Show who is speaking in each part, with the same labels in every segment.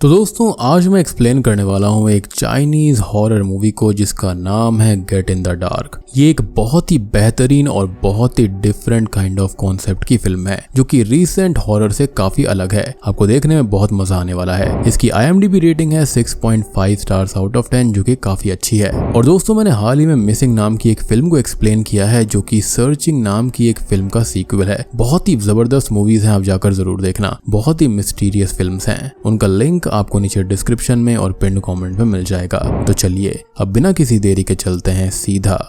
Speaker 1: तो दोस्तों आज मैं एक्सप्लेन करने वाला हूँ एक चाइनीज हॉरर मूवी को जिसका नाम है गेट इन द डार्क। ये एक बहुत ही बेहतरीन और बहुत ही डिफरेंट काइंड ऑफ कॉन्सेप्ट की फिल्म है जो कि रीसेंट हॉरर से काफी अलग है। आपको देखने में बहुत मजा आने वाला है। इसकी IMDb रेटिंग है 6.5 स्टार्स आउट ऑफ 10 जो कि काफी अच्छी है। और दोस्तों मैंने हाल ही में मिसिंग नाम की एक फिल्म को एक्सप्लेन किया है जो कि सर्चिंग नाम की एक फिल्म का सीक्वल है। बहुत ही जबरदस्त मूवीज हैं, आप जाकर जरूर देखना। बहुत ही मिस्टीरियस फिल्म्स हैं। उनका लिंक आपको नीचे डिस्क्रिप्शन में और पिन कमेंट में मिल जाएगा। तो चलिए अब बिना किसी देरी के चलते हैं सीधा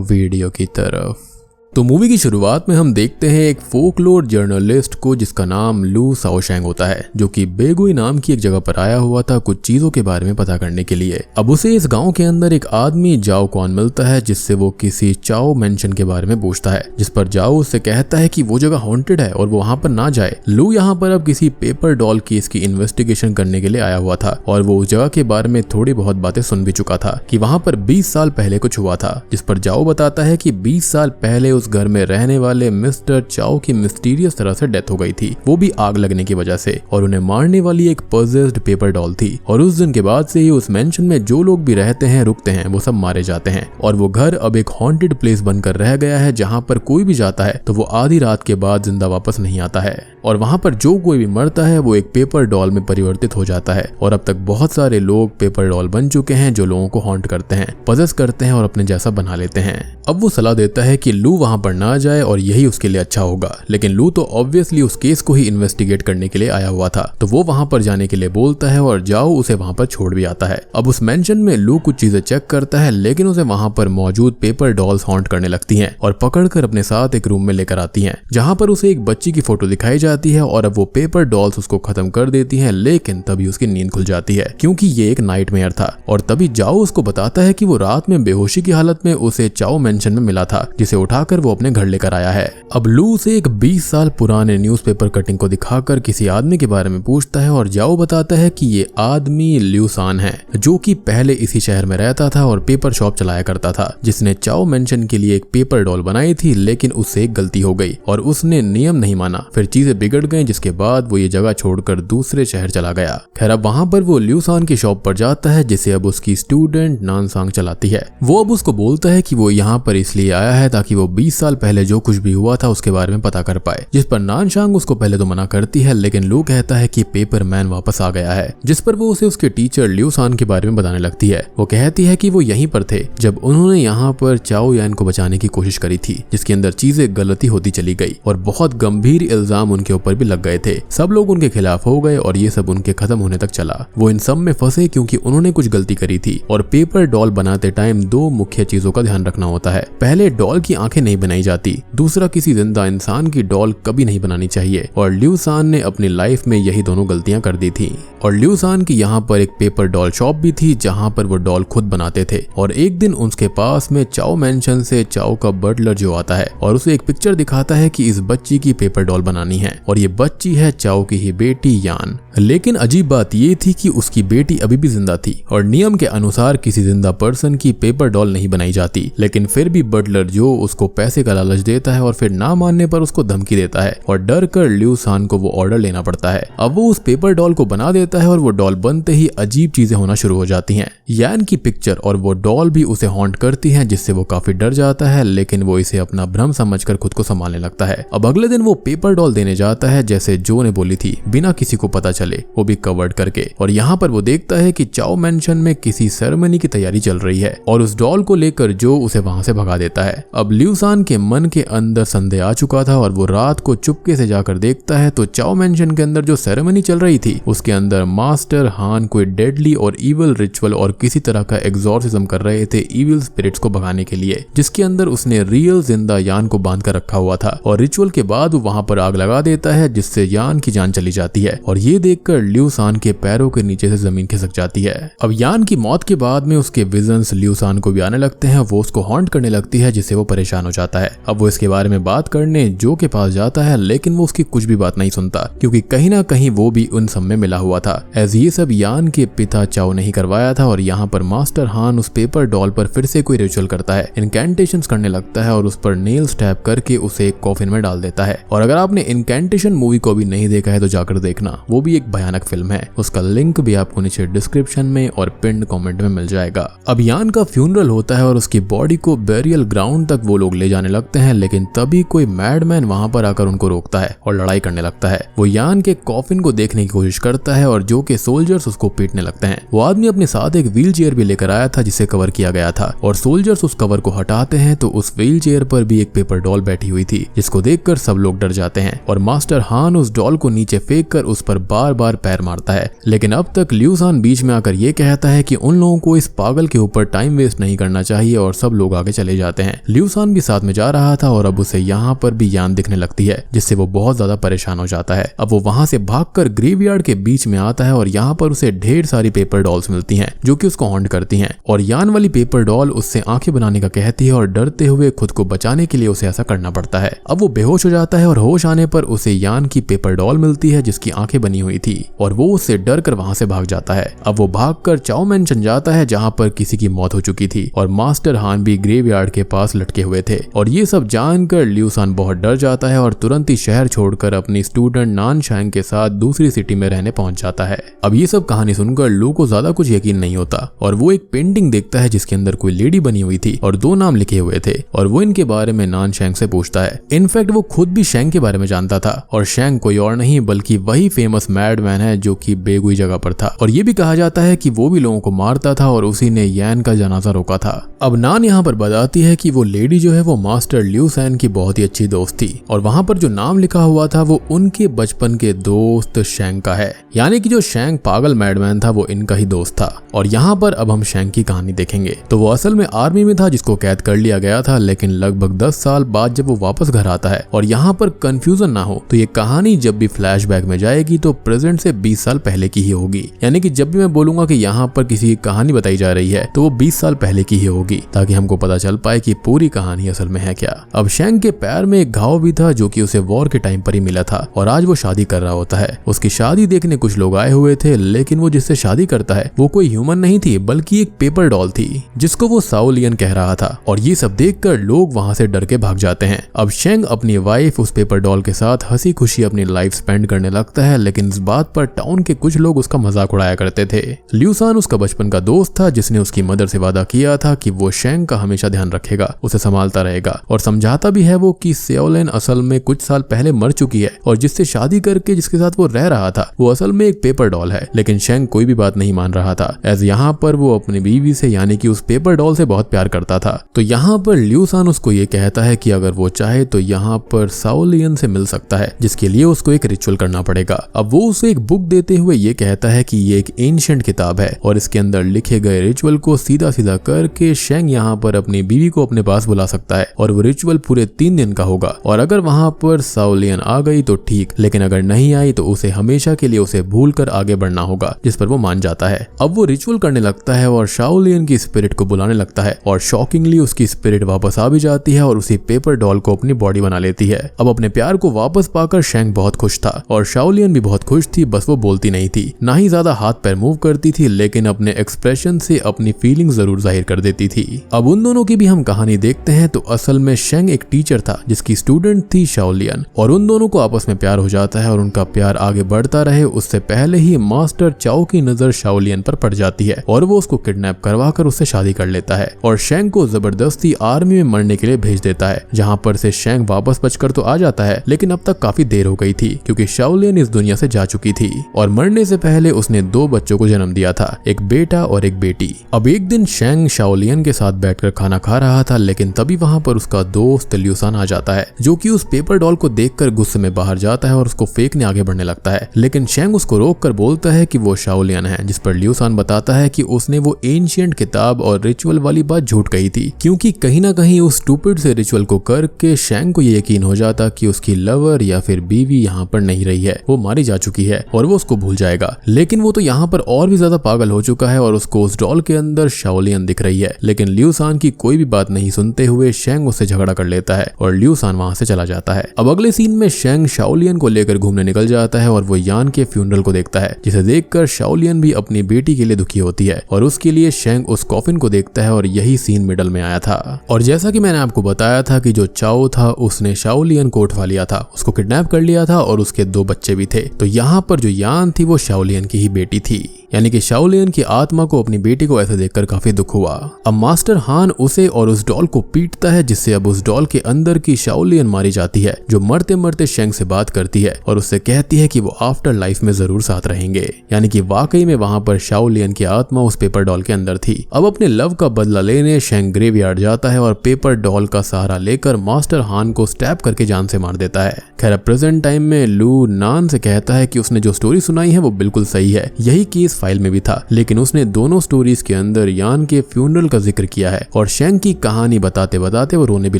Speaker 1: वीडियो की तरफ। तो मूवी की शुरुआत में हम देखते हैं एक फोकलोर जर्नलिस्ट को जिसका नाम लू शाओशैंग होता है, जो कि बेगुई नाम की एक जगह पर आया हुआ था कुछ चीजों के बारे में पता करने के लिए। अब उसे इस गांव के अंदर एक आदमी जाओ कौन मिलता है जिससे वो किसी चाओ मेंशन के बारे में पूछता है, जिस पर जाओ उससे कहता है कि वो जगह हॉन्टेड है और वो वहां पर ना जाए। लू यहाँ पर अब किसी पेपर डॉल केस की इन्वेस्टिगेशन करने के लिए आया हुआ था और वो उस जगह के बारे में थोड़ी बहुत बातें सुन भी चुका था कि वहां पर 20 साल पहले कुछ हुआ था, जिस पर जाओ बताता है कि 20 साल पहले उस घर में रहने वाले मिस्टर चाओ की मिस्टीरियस तरह से डेथ हो गई थी, वो भी आग लगने की वजह से, और उन्हें मारने वाली एक पजेस्ड पेपर डॉल थी। और उस दिन के बाद से ही उस मेंशन में जो लोग भी रहते हैं रुकते हैं वो सब मारे जाते हैं और वो घर अब एक हॉन्टेड प्लेस बनकर रह गया है जहाँ पर कोई भी जाता है तो वो आधी रात के बाद जिंदा वापस नहीं आता है और वहाँ पर जो कोई भी मरता है वो एक पेपर डॉल में परिवर्तित हो जाता है। और अब तक बहुत सारे लोग पेपर डॉल बन चुके हैं जो लोगों को हॉन्ट करते हैं, पजेस करते हैं और अपने जैसा बना लेते हैं। अब वो सलाह देता है कि लू वहां पर ना जाए और यही उसके लिए अच्छा होगा, लेकिन लू तो ऑब्वियसली उस केस को ही इन्वेस्टिगेट करने के लिए आया हुआ था, तो वो वहां पर जाने के लिए बोलता है और जाओ उसे वहां पर छोड़ भी आता है। अब उस मेंशन में लू कुछ चीजें चेक करता है लेकिन उसे वहां पर मौजूद पेपर डॉल्स हॉन्ट करने लगती हैं और पकड़कर अपने साथ एक रूम में लेकर आती हैं, जहां पर उसे एक बच्ची की फोटो दिखाई जाती है और अब वो पेपर डॉल्स उसको खत्म कर देती हैं। लेकिन तभी उसकी नींद खुल जाती है क्योंकि ये एक नाइटमेयर था। और तभी जाओ उसको बताता है कि वो रात में बेहोशी की हालत में उसे चाओ मेंशन में मिला था, जिसे उठाकर वो अपने घर लेकर आया है। अब लू से एक 20 साल पुराने न्यूज़पेपर कटिंग को दिखाकर किसी आदमी के बारे में पूछता है और जाओ बताता है कि ये आदमी ल्यू सान है, जो कि पहले इसी शहर में रहता था और पेपर शॉप चलाया करता था, जिसने चाओ मेंशन के लिए एक पेपर डॉल बनाई थी, लेकिन उससे एक गलती हो गई और उसने नियम नहीं माना। फिर चीजें बिगड़ गई जिसके बाद वो ये जगह छोड़कर दूसरे शहर चला गया। खैर अब वहां पर वो ल्यू सान की शॉप पर जाता है जिसे अब उसकी स्टूडेंट नानसांग चलाती है। वो अब उसको बोलता है कि वो यहाँ पर इसलिए आया है ताकि वो 20 साल पहले जो कुछ भी हुआ था उसके बारे में पता कर पाए, जिस पर नानसांग उसको पहले तो मना करती है, लेकिन लू कहता है कि पेपर मैन वापस आ गया है, जिस पर वो उसे उसके टीचर ल्यू सान के बारे में बताने लगती है। वो कहती है कि वो यहीं पर थे जब उन्होंने यहाँ पर चाओ यान को बचाने की कोशिश करी थी, जिसके अंदर चीजें गलती होती चली गई और बहुत गंभीर इल्जाम उनके ऊपर भी लग गए थे। सब लोग उनके खिलाफ हो गए और ये सब उनके खत्म होने तक चला। वो इन सब में फंसे क्योंकि उन्होंने कुछ गलती करी थी और पेपर डॉल बनाते टाइम दो मुख्य चीजों का ध्यान रखना होता है। पहले डॉल की आंखें नहीं बनाई जाती, दूसरा किसी जिंदा इंसान की डॉल कभी नहीं बनानी चाहिए। और ल्यू सान ने अपनी लाइफ में यही दोनों गलतियां कर दी थी। और ल्यू सान की यहाँ पर एक पेपर डॉल शॉप भी थी जहाँ पर वो डॉल खुद बनाते थे। और एक दिन उसके पास में चाओ मेंशन से चाओ का बटलर जो आता है और उसे एक पिक्चर दिखाता है कि इस बच्ची की पेपर डॉल बनानी है और ये बच्ची है चाओ की ही बेटी यान। लेकिन अजीब बात ये थी कि उसकी बेटी अभी भी जिंदा थी और नियम के अनुसार किसी जिंदा पर्सन की पेपर डॉल नहीं बनाई जाती, लेकिन फिर भी बटलर जो उसको पैसे का लालच देता है और फिर ना मानने पर उसको धमकी देता है और डर कर ल्यू सान को वो ऑर्डर लेना पड़ता है। अब वो उस पेपर डॉल को बना देता है और वो डॉल बनते ही अजीब चीजें होना शुरू हो जाती हैं। यान की पिक्चर और वो डॉल भी उसे हॉन्ट करती हैं, जिससे वो काफी डर जाता है, लेकिन वो इसे अपना भ्रम समझकर खुद को संभालने लगता है। अब अगले दिन वो पेपर डॉल देने जाता है जैसे जो ने बोली थी, बिना किसी को पता चले, वो भी कवर्ड करके। और यहाँ पर वो देखता है कि चाओ मेंशन में किसी सेरेमनी की तैयारी चल रही है और उस डॉल को लेकर जो उसे वहां से भगा देता है। अब ल्यू सान के मन के अंदर संदेह आ चुका था और वो रात को चुपके से जाकर देखता है तो चाओ मेंशन के अंदर जो सेरेमनी चल रही थी उसके अंदर मास्टर हान कोई डेडली और इविल रिचुअल और किसी तरह का एग्जॉर्सिज्म कर रहे थे इविल स्पिरिट्स को भगाने के लिए, जिसके अंदर उसने रियल जिंदा यान को बांध कर रखा हुआ था। और रिचुअल के बाद वो वहां पर आग लगा देता है जिससे यान की जान चली जाती है और ये देखकर ल्यू सान के पैरों के नीचे से जमीन खिसक जाती है। अब यान की मौत के बाद में उसके विजन्स ल्यू सान को भी आने लगते हैं, वो उसको हॉन्ट करने लगती है जिससे वो परेशान हो जाता है। अब वो इसके बारे में बात करने जो के पास जाता है, लेकिन वो उसकी कुछ भी बात नहीं सुनता क्योंकि कहीं ना कहीं वो भी उन सब में मिला हुआ था, एज ये सब यान के पिता चाओ नहीं करवाया था। और यहाँ पर मास्टर हान उस पेपर डॉल पर फिर से कोई रिचुअल करता है, इनकैंटेशंस करने लगता है और उस पर नेल स्टैब करके उसे एक कॉफिन में डाल देता है। और अगर आपने इनकैंटेशन प्लांटेशन मूवी को अभी नहीं देखा है तो जाकर देखना, वो भी एक भयानक फिल्म है। उसका लिंक भी आपको नीचे डिस्क्रिप्शन में और पिन कमेंट में मिल जाएगा। अब यान का फ्यूनरल होता है और उसकी बॉडी को बेरियल ग्राउंड तक वो लोग ले जाने लगते हैं, लेकिन तभी कोई मैडमैन वहां पर आकर उनको रोकता है और लड़ाई करने लगता है। वो यान के कॉफिन को देखने की कोशिश करता है और जो कि सोल्जर्स उसको पीटने लगते हैं। वो आदमी अपने साथ एक व्हील चेयर भी लेकर आया था जिसे कवर किया गया था और सोल्जर्स उस कवर को हटाते हैं तो उस व्हील चेयर पर भी एक पेपर डॉल बैठी हुई थी, जिसको देखकर सब लोग डर जाते हैं और मास्टर हान उस डॉल को नीचे फेंक कर उस पर बार बार पैर मारता है। लेकिन अब तक ल्यूसान बीच में आकर ये कहता है कि उन लोगों को इस पागल के ऊपर टाइम वेस्ट नहीं करना चाहिए और सब लोग आगे चले जाते हैं। ल्यूसान भी साथ में जा रहा था और अब उसे यहाँ पर भी यान दिखने लगती है, जिससे वो बहुत ज्यादा परेशान हो जाता है। अब वो वहां से भागकर ग्रेवयार्ड के बीच में आता है और यहाँ पर उसे ढेर सारी पेपर डॉल्स मिलती हैं जो कि उसको हॉन्ट करती हैं और यान वाली पेपर डॉल उससे आंखें बनाने का कहती है और डरते हुए खुद को बचाने के लिए उसे ऐसा करना पड़ता है। अब वो बेहोश हो जाता है और होश आने पर उसे यान की पेपर डॉल मिलती है जिसकी आंखें बनी हुई थी और वो उससे डर कर वहां से भाग जाता है। अब वो भागकर चाओ मैंशन जाता है जहां पर किसी की मौत हो चुकी थी और मास्टर हान भी ग्रेवयार्ड के पास लटके हुए थे और ये सब जानकर ल्यूसान बहुत डर जाता है और तुरंत ही शहर छोड़कर अपनी स्टूडेंट नानशैंग के साथ दूसरी सिटी में रहने पहुंच जाता है। अब ये सब कहानी सुनकर लू को ज्यादा कुछ यकीन नहीं होता और वो एक पेंटिंग देखता है जिसके अंदर कोई लेडी बनी हुई थी और 2 नाम लिखे हुए थे और वो इनके बारे में नानशैंग से पूछता है। इनफैक्ट वो खुद भी शैंग के बारे में जानता था और शैंग कोई और नहीं बल्कि वही फेमस मैडमैन है जो कि बेगुई जगह पर था और ये भी कहा जाता है कि वो भी लोगों को मारता था और उसी ने यान का जनाजा रोका था। अब नान यहाँ पर बताती है कि वो लेडी जो है वो मास्टर ल्यूसैन की बहुत ही अच्छी दोस्त थी और वहां पर जो नाम लिखा हुआ था वो उनके बचपन के दोस्त शैंग का है, यानी कि जो शैंग पागल मैडमैन था वो इनका ही दोस्त था। और यहाँ पर अब हम शैंग की कहानी देखेंगे। तो वो असल में आर्मी में था जिसको कैद कर लिया गया था, लेकिन लगभग 10 साल बाद जब वो वापस घर आता है और यहाँ पर कंफ्यूजन ना हो तो ये कहानी जब भी फ्लैशबैक में जाएगी तो प्रेजेंट से 20 साल पहले की ही होगी, यानी कि जब भी मैं बोलूंगा कि यहाँ पर किसी की कहानी बताई जा रही है तो वो 20 साल पहले की ही होगी, ताकि हमको पता चल पाए कि पूरी कहानी असल में है क्या। अब शैंग के पैर में एक घाव भी था जो कि उसे वॉर के टाइम पर ही मिला था और आज वो शादी कर रहा होता है। उसकी शादी देखने कुछ लोग आए हुए थे, लेकिन वो जिससे शादी करता है वो कोई ह्यूमन नहीं थी बल्कि एक पेपर डॉल थी जिसको वो साओलियन कह रहा था और ये सब देखकर लोग वहां से डर के भाग जाते हैं। अब शैंग अपनी वाइफ उस पेपर डॉल के साथ हंसी खुशी अपनी लाइफ स्पेंड करने लगता है, लेकिन इस बात पर टाउन के कुछ लोग उसका मजाक उड़ाया करते थे। ल्यूसान उसका बचपन का दोस्त था जिसने उसकी मदर से वादा किया था कि वो शैंग का हमेशा ध्यान रखेगा, उसे संभालता रहेगा और समझाता भी है वो कि साओलियन असल में कुछ साल पहले मर चुकी है और जिससे शादी करके जिसके साथ वो रह रहा था वो असल में एक पेपर डॉल है। लेकिन शैंग कोई भी बात नहीं मान रहा था, एज यहाँ पर वो अपनी बीवी से यानी कि उस पेपर डॉल से बहुत प्यार करता था। तो यहाँ पर ल्यूसान उसको ये कहता है कि अगर वो चाहे तो यहाँ पर साओलियन से मिल सकता है, जिसके लिए उसको एक रिचुअल करना पड़ेगा। अब वो उसे एक बुक देते हुए ये कहता है कि ये एक एंशिएंट किताब है और इसके अंदर लिखे गए रिचुअल को सीधा सीधा करके शैंग यहाँ पर अपनी बीवी को अपने पास बुला सकता है और वो रिचुअल पूरे 3 दिन का होगा और अगर वहां पर साओलियन आ गई तो ठीक, लेकिन अगर नहीं आई तो उसे हमेशा के लिए उसे भूल कर आगे बढ़ना होगा, जिस पर वो मान जाता है। अब वो रिचुअल करने लगता है और साओलियन की स्पिरिट को बुलाने लगता है और शॉकिंगली उसकी स्पिरिट वापस आ भी जाती है और उसी पेपर डॉल को अपनी बॉडी बना लेती है। अब अपने प्यार को वापस पाकर शैंग बहुत खुश था और साओलियन भी बहुत खुश थी, बस वो बोलती नहीं थी, ना ही ज्यादा हाथ पैर मूव करती थी, लेकिन अपने एक्सप्रेशन से अपनी फीलिंग जरूर जाहिर कर देती थी। अब उन दोनों की भी हम कहानी देखते हैं तो असल में शैंग एक टीचर था जिसकी स्टूडेंट थी साओलियन और उन दोनों को आपस में प्यार हो जाता है और उनका प्यार आगे बढ़ता रहे उससे पहले ही मास्टर चाओ की नजर साओलियन पर पड़ जाती है और वो उसको किडनैप करवाकर उससे शादी कर लेता है और शैंग को जबरदस्ती आर्मी में मरने के लिए भेज देता है, जहाँ पर से शैंग वापस बचकर तो आ जाता है, लेकिन अब तक काफी देर हो गई थी क्योंकि साओलियन इस दुनिया से जा चुकी थी और मरने से पहले उसने 2 बच्चों को जन्म दिया था, एक बेटा और एक बेटी। अब एक दिन शैंग साओलियन के साथ बैठकर खाना खा रहा था, लेकिन तभी वहां पर उसका दोस्त ल्यूसान आ जाता है जो कि उस पेपर डॉल को देखकर गुस्से में बाहर जाता है और उसको फेंकने आगे बढ़ने लगता है, लेकिन शैंग उसको रोककर बोलता है कि वो साओलियन है, जिस पर ल्यूसान बताता है कि उसने वो एंशिएंट किताब और रिचुअल वाली बात झूठ कही थी, क्योंकि कहीं ना कहीं उस स्टूपिड से रिचुअल को करके शैंग को ये यकीन हो जाता कि उसकी लवर या फिर बीवी यहाँ पर नहीं रही है, वो मारी जा चुकी है और वो उसको भूल जाएगा। लेकिन वो तो यहाँ पर और भी ज्यादा पागल हो चुका है और उसको उस डॉल के अंदर साओलियन दिख रही है, लेकिन ल्यूसान की कोई भी बात नहीं सुनते हुए शैंग उससे झगड़ा कर लेता है और ल्यूसान वहां से चला जाता है। अब अगले सीन में शैंग साओलियन को लेकर घूमने निकल जाता है और वो यान के फ्यूनरल को देखता है, जिसे देखकर साओलियन भी अपनी बेटी के लिए दुखी चुकी होती है और उसके लिए शेंग उस कॉफिन को देखता है और यही सीन मिडल में आया था। और जैसा कि मैंने आपको बताया था कि जो चाओ था उसने शाओ लियन को उठवा लिया था, उसको किडनैप कर लिया था और उसके 2 बच्चे भी थे। तो यहाँ पर जो यान थी वो शाओ लियन की ही बेटी थी, यानी कि शाओ लियन की आत्मा को अपनी बेटी को ऐसे देखकर काफी दुख हुआ। अब मास्टर हान उसे और उस डॉल को पीटता है, जिससे अब उस डॉल के अंदर की शाओ लियन मारी जाती है, जो मरते मरते शेंग से बात करती है और उससे कहती है कि वो आफ्टर लाइफ में जरूर साथ रहेंगे। यानी कि वाकई में वहां पर शाओ लियन की आत्मा उस पेपर डॉल के अंदर थी। अब अपने लव का बदला लेने शेंग ग्रेवयार्ड जाता है और पेपर डॉल का सहारा लेकर मास्टर हान को स्टैब करके जान से मार देता है। खैर प्रेजेंट टाइम में लू नान से कहता है कि उसने जो स्टोरी सुनाई है वो बिल्कुल सही है, यही केस फाइल में भी था, लेकिन उसने दोनों स्टोरीज के अंदर यान के फ्यूनरल का जिक्र किया है और शेंग की कहानी बताते बताते वो रोने भी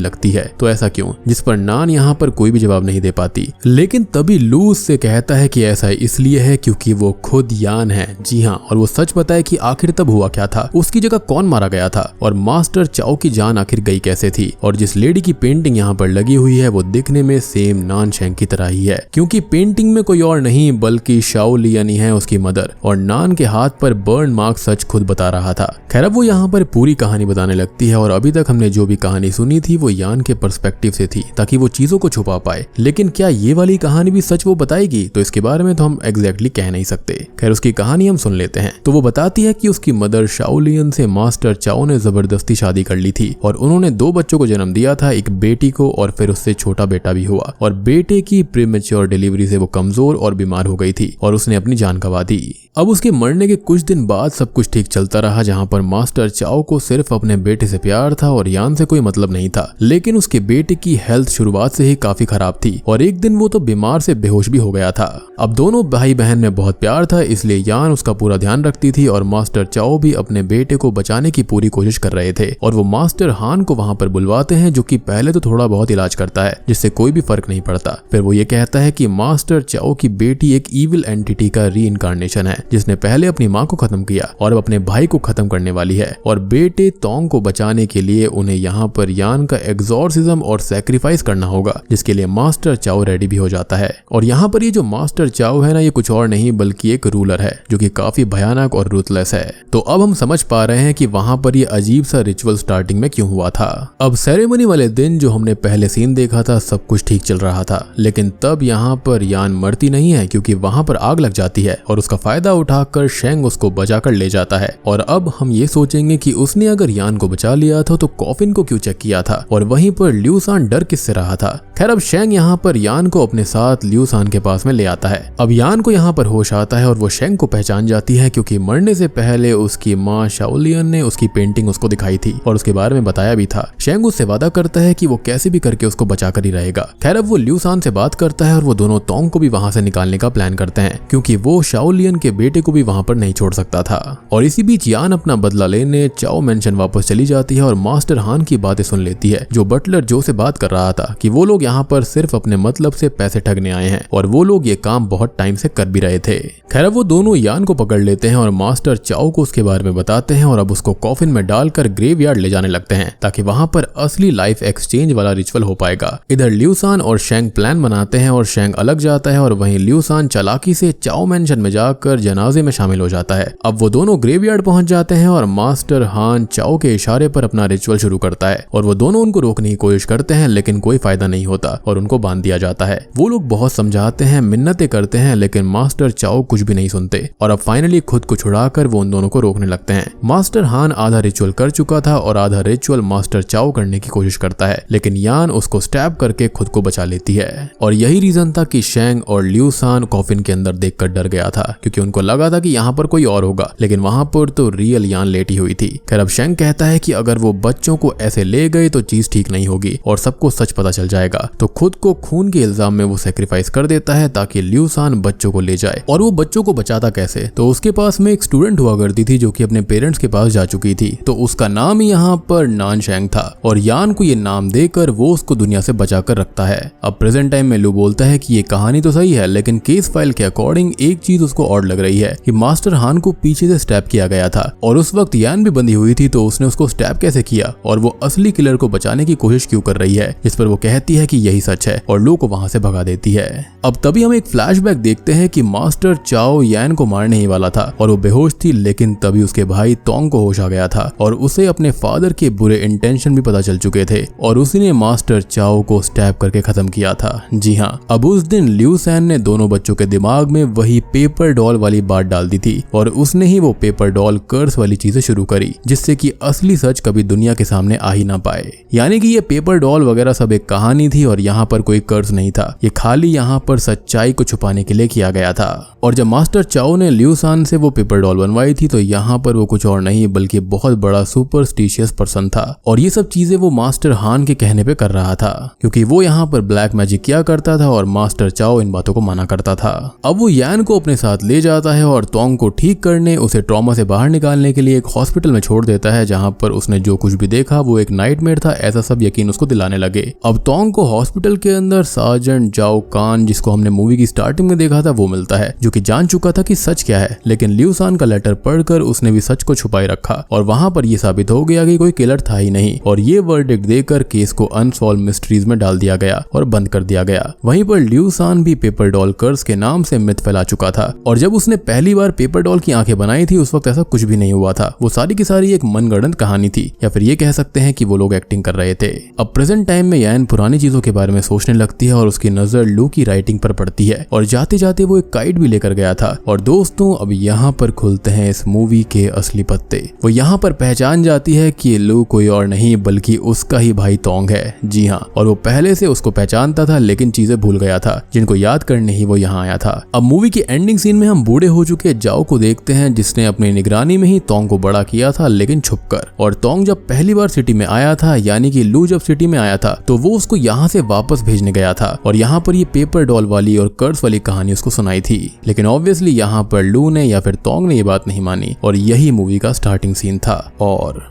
Speaker 1: लगती है। तो ऐसा क्यों? जिस पर नान यहाँ पर कोई भी जवाब नहीं दे पाती। लेकिन तभी लू उससे कहता है कि ऐसा इसलिए है क्योंकि वो खुद यान है। जी हाँ, और वो सच बताए कि आखिर तब हुआ क्या था, उसकी जगह कौन मारा गया था और मास्टर चाओ की जान आखिर गई कैसे थी। और जिस लेडी की पेंटिंग यहाँ पर लगी हुई है वो दिखने में सेम नान शेंग की तरह ही है, क्योंकि पेंटिंग में कोई और नहीं बल्कि शाओ लियन ही है उसकी मदर, और नान के हाथ पर बर्न मार्क सच खुद बता रहा था। खैर अब वो यहाँ पर पूरी कहानी बताने लगती है और अभी तक हमने जो भी कहानी सुनी थी वो यान के पर्सपेक्टिव से थी ताकि वो चीजों को छुपा पाए। लेकिन क्या ये वाली कहानी भी सच वो बताएगी? तो इसके बारे में तो हम एग्जैक्टली कह नहीं सकते। खैर उसकी कहानी हम सुन लेते हैं। तो वो बताती है कि उसकी मदर शाओ लियन से मास्टर चाओ ने जबरदस्ती शादी कर ली थी और उन्होंने 2 बच्चों को जन्म दिया था, एक बेटी को और फिर उससे छोटा बेटा भी हुआ, और बेटे की प्रीमेच्योर डिलीवरी से वो कमजोर और बीमार हो गई थी और उसने अपनी जान गंवा दी। अब उसके मरने के कुछ दिन बाद सब कुछ ठीक चलता रहा, जहां पर मास्टर चाओ को सिर्फ अपने बेटे से प्यार था और यान से कोई मतलब नहीं था। लेकिन उसके बेटे की हेल्थ शुरुआत से ही काफी खराब थी और एक दिन वो तो बीमार से बेहोश भी हो गया था। अब दोनों भाई बहन में बहुत प्यार था, इसलिए यान उसका पूरा ध्यान रखती थी और मास्टर चाओ भी अपने बेटे को बचाने की पूरी कोशिश कर रहे थे। और वो मास्टर हान को वहां पर बुलवाते हैं, जो कि पहले तो थोड़ा बहुत इलाज करता है जिससे कोई भी फर्क नहीं पड़ता। फिर वो ये कहता है कि मास्टर चाओ की बेटी एक इविल एंटिटी का रीइंकार्नेशन है, जिसने पहले अपनी माँ को खत्म किया और अब अपने भाई को खत्म करने वाली है, और बेटे तोंग को बचाने के लिए उन्हें यहाँ पर यान का एग्जॉर्सिज्म और सैक्रिफाइस करना होगा, जिसके लिए मास्टर चाओ रेडी भी हो जाता है। और यहाँ पर ये जो मास्टर चाओ है ना, ये कुछ और नहीं बल्कि एक रूलर है जो कि काफी भयानक और रूथलेस है। तो अब हम समझ पा रहे हैं कि वहां पर ये अजीब सा रिचुअल स्टार्टिंग में क्यों हुआ था। अब सेरेमनी वाले दिन जो हमने पहले सीन देखा था सब कुछ ठीक चल रहा था, लेकिन तब यहाँ पर यान मरती नहीं है क्योंकि वहां पर आग लग जाती है और उसका फायदा उठाकर शेंग उसको बचाकर ले जाता है। और अब हम ये सोचेंगे कि उसने अगर यान को बचा लिया था तो कॉफिन को क्यों चेक किया था और वहीं पर ल्यूसान डर किससे रहा था। खैर अब शेंग यहाँ पर यान को अपने साथ ल्यूसान के पास में ले आता है। अब यान को यहाँ पर होश आता है और वो शेंग को पहचान जाती है क्योंकि मरने से पहले उसकी माँ शाओ लियन ने उसकी पेंटिंग उसको दिखाई थी और उसके बारे में बताया भी था। शेंग उससे वादा करता है कि वो कैसे भी करके उसको बचा कर ही रहेगा। खैर अब वो ल्यूसान से बात करता है और वो दोनों तोंग को भी वहां से निकालने का प्लान करते हैं क्योंकि वो शाओ लियन के बेटे को भी वहां पर नहीं छोड़ सकता था। और इसी बीच यान अपना बदला लेने चाओ मेंशन वापस चली जाती है और मास्टर हान की बातें सुन लेती है, जो बटलर जो से बात कर रहा था कि वो लोग यहाँ पर सिर्फ अपने मतलब से पैसे ठगने आए हैं और वो लोग ये काम बहुत टाइम से कर भी रहे थे। खैर वो दोनों यान को पकड़ लेते हैं और मास्टर चाओ को उसके बारे में बताते हैं और अब उसको कॉफिन में डालकर ग्रेवयार्ड ले जाने लगते हैं ताकि वहां पर असली लाइफ एक्सचेंज वाला रिचुअल हो पाएगा। इधर ल्यूसान और शेंग प्लान बनाते हैं और शेंग अलग जाता है और वहीं ल्यूसान चालाकी से चाओ मेंशन में जाकर जनाजे में शामिल हो जाता है। अब वो दोनों ग्रेवयार्ड पहुंच जाते हैं और मास्टर हान चाओ के इशारे पर अपना रिचुअल शुरू करता है और वो दोनों उनको रोकने की कोशिश करते हैं, लेकिन कोई फायदा नहीं होता और उनको बांध दिया जाता है। वो लोग बहुत समझाते हैं, मिन्नतें करते हैं, लेकिन मास्टर चाओ कुछ भी नहीं सुनते और अब फाइनली खुद को छुड़ाकर वो उन दोनों को रोकने लगते हैं। मास्टर हान आधा रिचुअल कर चुका था और आधा रिचुअल मास्टर चाओ करने की कोशिश करता है, लेकिन यान उसको स्टैब करके खुद को बचा लेती है। और यही रीजन था कि शेंग और ल्यूसान कॉफिन के अंदर देखकर डर गया था क्योंकि उनको लगा था कि यहाँ पर कोई और होगा, लेकिन वहां पर तो रियल यान लेटी हुई थी। खैर अब शेंग कहता है कि अगर वो बच्चों को ऐसे ले गए तो चीज ठीक नहीं होगी और सबको सच पता चल जाएगा, तो खुद को खून के इल्जाम में वो सेक्रीफाइस कर देता है ताकि ल्यूसान बच्चों को ले जाए। और वो बच्चों को बचाता कैसे? तो उसके पास में एक स्टूडेंट हुआ करती थी जो कि अपने पेरेंट्स के पास जा चुकी थी, तो उसका नाम ही यहाँ पर नान शेंग था और यान को ये नाम देकर वो उसको दुनिया से बचा कर रखता है। अब प्रेजेंट टाइम में लू बोलता है कि ये कहानी तो सही है, लेकिन केस फाइल के अकॉर्डिंग एक चीज उसको ऑड लग रही है कि कि मास्टर हान को पीछे से स्टैब किया गया था और उस वक्त यान भी बंधी हुई थी, तो उसने उसको स्टैब कैसे किया और वो असली किलर को बचाने की कोशिश क्यों कर रही है। इस पर वो कहती है कि यही सच है और लो को वहां से भगा देती है। अब तभी हम एक फ्लैशबैक देखते हैं कि मास्टर चाओ यान को मारने ही वाला था और वो बेहोश थी, लेकिन तभी उसके भाई तोंग को होश आ गया था और उसे अपने फादर के बुरे इंटेंशन भी पता चल चुके थे और उसने मास्टर चाओ को स्टैब करके खत्म किया था। जी हाँ, अब उस दिन लिू सैन ने दोनों बच्चों के दिमाग में वही पेपर डॉल वाली बात डाल दी थी और उसने ही वो पेपर डॉल कर्स वाली चीजें शुरू करी, जिससे कि असली सच कभी दुनिया के सामने आ ही ना पाए। यानी कि ये पेपर डॉल वगैरह सब एक कहानी थी और यहाँ पर कोई कर्स नहीं था, ये खाली यहाँ पर सच्चाई को छुपाने के लिए किया गया था। और जब मास्टर चाओ ने लिू सान से वो पेपर डॉल बनवाई थी, तो यहाँ पर वो कुछ और नहीं बल्कि बहुत बड़ा सुपरस्टिशियस पर्सन था और ये सब चीजें वो मास्टर हान के कहने पे कर रहा था, क्योंकि वो यहाँ पर ब्लैक मैजिक किया करता था और मास्टर चाओ इन बातों को माना करता था। अब वो यान को अपने साथ ले जाता है और तोंग को ठीक करने, उसे ट्रॉमा से बाहर निकालने के लिए एक हॉस्पिटल में छोड़ देता है, जहाँ पर उसने जो कुछ भी देखा वो एक नाइटमेयर था, ऐसा सब यकीन उसको दिलाने लगे। अब तोंग को हॉस्पिटल के अंदर सार्जेंट जाओ कान, जिसको हमने मूवी की स्टार्टिंग में देखा था, वो मिलता है, जो कि जान चुका था कि सच क्या है, लेकिन लिू सान का लेटर पढ़कर उसने भी सच को छुपाए रखा और वहां पर ये साबित हो गया कि कोई किलर था ही नहीं और ये वर्डिक्ट देकर केस को अनसॉल्व मिस्ट्रीज में डाल दिया गया और बंद कर दिया गया। वहीं पर लिू सान भी पेपर डॉल कर्स के नाम से मिथ फैला चुका था और जब उसने पहली बार पेपर डॉल की आंखें बनाई थी उस वक्त ऐसा कुछ भी नहीं हुआ था, वो सारी की सारी एक मनगढ़ंत कहानी थी, या फिर ये कह सकते हैं कि वो लोग एक्टिंग कर रहे थे। अब प्रेजेंट टाइम में यान पुरानी चीजों के बारे में सोचने लगती है और उसकी नजर लू की राइटिंग पर पड़ती है और जाते जाते वो एक काइट भी लेकर गया था। और दोस्तों, अब यहाँ पर खुलते हैं इस मूवी के असली पत्ते। वो यहाँ पर पहचान जाती है कि लू कोई और नहीं बल्कि उसका ही भाई तोंग है। जी हाँ, और वो पहले से उसको पहचानता था लेकिन चीजें भूल गया था, जिनको याद करने ही वो यहाँ आया था। अब मूवी के एंडिंग सीन में हम बूढ़े हो चुके जाओ को देखते हैं, जिसने अपनी निगरानी में ही तोंग को बड़ा किया था, लेकिन छुपकर। और तोंग जब पहली बार सिटी में आया था, यानी कि लू जब सिटी में आया था, तो वो उसको यहाँ से वापस भेजने गया था और यहाँ पर ये पेपर डॉल वाली और कर्स वाली कहानी उसको सुनाई थी। लेकिन ऑब्वियसली यहाँ पर लू ने या फिर तोंग ने ये बात नहीं मानी और यही मूवी का स्टार्टिंग सीन था और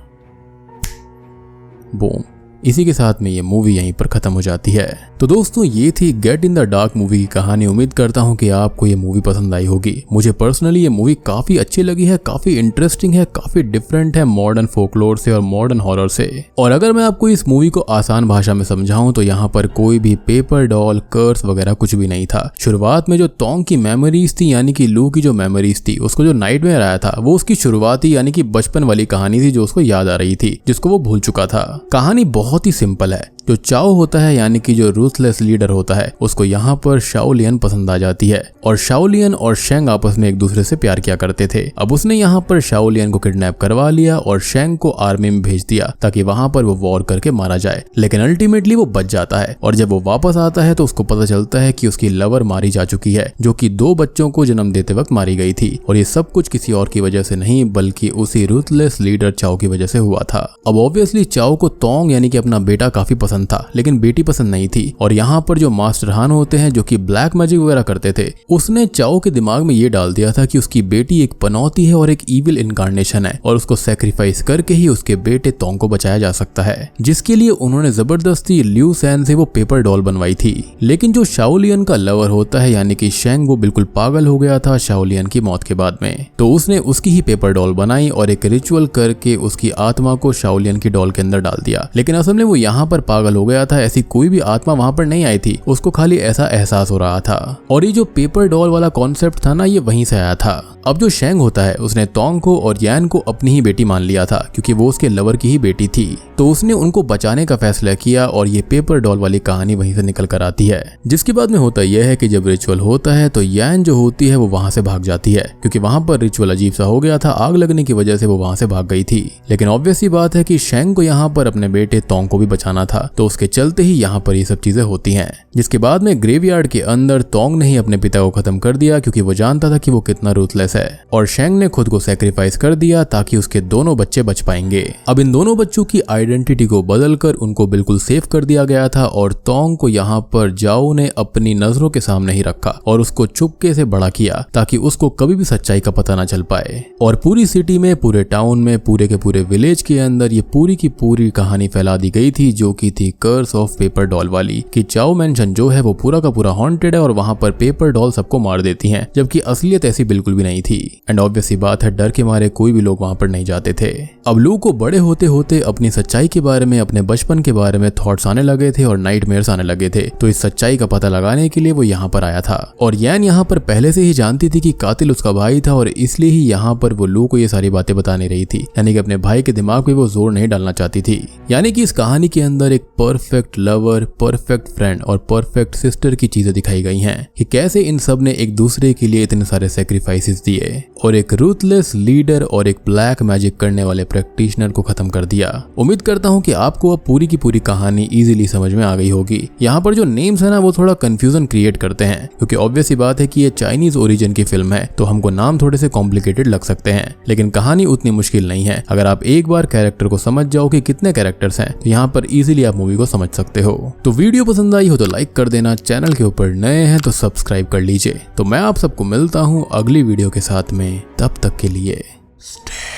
Speaker 1: बूम, इसी के साथ में ये मूवी यहीं पर खत्म हो जाती है। तो दोस्तों, ये थी get in the dark movie की कहानी। उम्मीद करता हूँ कि आपको ये मूवी पसंद आई होगी। मुझे पर्सनली ये मूवी काफी अच्छी लगी है, काफी इंटरेस्टिंग है, काफी डिफरेंट है मॉडर्न फोकलोर से और मॉडर्न हॉरर से। और अगर मैं आपको इस मूवी को आसान भाषा में समझाऊं तो यहाँ पर कोई भी पेपर डॉल कर्स वगैरह कुछ भी नहीं था। शुरुआत में जो तोंग की मेमोरीज थी, यानी कि लू की जो मेमोरीज थी, उसको जो नाइटमेयर आया था, वो उसकी शुरुआती यानी कि बचपन वाली कहानी थी जो उसको याद आ रही थी, जिसको वो भूल चुका था। कहानी बहुत ही सिंपल है। जो चाओ होता है यानी कि जो रूथलेस लीडर होता है, उसको यहाँ पर शाओ लियन पसंद आ जाती है और शाओ लियन और शेंग आपस में एक दूसरे से प्यार किया करते थे। अब उसने यहाँ पर शाओ लियन को किडनैप करवा लिया और शेंग को आर्मी में भेज दिया ताकि वहां पर वो वॉर करके मारा जाए, लेकिन अल्टीमेटली वो बच जाता है और जब वो वापस आता है तो उसको पता चलता है कि उसकी लवर मारी जा चुकी है, जो कि 2 बच्चों को जन्म देते वक्त मारी गई थी और ये सब कुछ किसी और की वजह से नहीं बल्कि उसी रूथलेस लीडर चाओ की वजह से हुआ था। अब ऑब्वियसली चाओ को तोंग यानी कि अपना बेटा काफी पसंद था, लेकिन बेटी पसंद नहीं थी और यहाँ पर जो मास्टर हान होते हैं जो कि ब्लैक मैजिक वगैरह करते थे, उसने चाओ के दिमाग में ये डाल दिया था कि उसकी बेटी एक पनौती है और एक इविल इनकारनेशन है और उसको सैक्रिफाइस करके ही उसके बेटे तोंग को बचाया जा सकता है, जिसके लिए उन्होंने जबरदस्ती लिू सैन से वो पेपर डॉल बनवाई थी। लेकिन जो शाओ लियन का लवर होता है यानी कि शेंग, वो बिल्कुल पागल हो गया था शाओ लियन की मौत के बाद में, तो उसने उसकी ही पेपर डॉल बनाई और एक रिचुअल करके उसकी आत्मा को शाओ लियन की डॉल के अंदर डाल दिया। लेकिन असल में वो यहाँ पर पागल हो गया था, ऐसी कोई भी आत्मा वहां पर नहीं आई थी, उसको खाली ऐसा एहसास हो रहा था। और ये जो पेपर डॉल वाला कॉन्सेप्ट था ना, ये वहीं से आया था। अब जो शेंग होता है उसने तोंग को और यान को अपनी ही बेटी मान लिया था क्योंकि वो उसके लवर की ही बेटी थी, तो उसने उनको बचाने का फैसला किया और ये पेपर डॉल वाली कहानी वहीं से निकल कर आती है। जिसके बाद में होता यह है कि जब रिचुअल होता है तो यान जो होती है वो वहां से भाग जाती है क्योंकि वहां पर रिचुअल अजीब सा हो गया था, आग लगने की वजह से वो वहां से भाग गई थी। लेकिन ऑब्वियस ही बात है कि शेंग को यहाँ पर अपने बेटे तोंग को भी बचाना था, तो उसके चलते ही यहाँ पर ये सब चीजें होती हैं। जिसके बाद में ग्रेवयार्ड के अंदर तोंग ने ही अपने पिता को खत्म कर दिया क्योंकि वो जानता था कि वो कितना रूथलेस है और शेंग ने खुद को सैक्रिफाइस कर दिया ताकि उसके दोनों बच्चे बच पाएंगे। अब इन दोनों बच्चों की आइडेंटिटी को बदलकर उनको बिल्कुल सेफ कर दिया गया था और तोंग को यहाँ पर जाओ ने अपनी नजरों के सामने ही रखा और उसको चुपके से बड़ा किया ताकि उसको कभी भी सच्चाई का पता ना चल पाए। और पूरी सिटी में, पूरे टाउन में, पूरे के पूरे विलेज के अंदर ये पूरी की पूरी कहानी फैला दी गई थी जो कि थी कर्स ऑफ पेपर डॉल वाली कि चाओ मैंशन जो है वो पूरा का पूरा हॉन्टेड है और वहां पर पेपर डॉल सबको मार देती हैं, जबकि असलियत ऐसी बिल्कुल भी नहीं थी। एंड ऑब्वियस सी बात है, डर के मारे कोई भी लोग वहां पर नहीं जाते थे। अब लू को बड़े होते होते अपनी सच्चाई के बारे में, अपने बचपन के बारे में थॉट्स आने लगे थे और नाइटमेयर्स आने लगे थे। तो इस सच्चाई का पता लगाने के लिए वो यहाँ पर आया था। और यैन यहाँ पर पहले से ही जानती थी कि कातिल उसका भाई था और इसलिए ही यहाँ पर वो लू को ये सारी बातें बता नहीं रही थी, यानी कि अपने भाई के दिमाग पे वो जोर नहीं डालना चाहती थी। यानी कि इस कहानी के अंदर एक परफेक्ट लवर, परफेक्ट फ्रेंड और परफेक्ट सिस्टर की चीजें दिखाई गई हैं कि कैसे इन सब ने एक दूसरे के लिए इतने सारे सैक्रिफाइसेस दिए और एक रूथलेस लीडर और एक ब्लैक मैजिक करने वाले प्रैक्टिशनर को खत्म कर दिया। उम्मीद करता हूँ कि आपको अब पूरी की पूरी कहानी इजीली समझ में आ गई होगी। यहाँ पर जो नेम्स है ना वो थोड़ा कंफ्यूजन क्रिएट करते हैं, क्योंकि ऑब्वियस सी बात है कि ये चाइनीज ओरिजिन की फिल्म है, तो हमको नाम थोड़े से कॉम्प्लिकेटेड लग सकते हैं, लेकिन कहानी उतनी मुश्किल नहीं है। अगर आप एक बार कैरेक्टर को समझ जाओ कि कितने कैरेक्टर्स हैं, तो यहाँ पर इजीली आप मूवी को समझ सकते हो। तो वीडियो पसंद आई हो तो लाइक कर देना, चैनल के ऊपर नए हैं तो सब्सक्राइब कर लीजिए। तो मैं आप सबको मिलता हूँ अगली वीडियो के साथ में, तब तक के लिए स्टे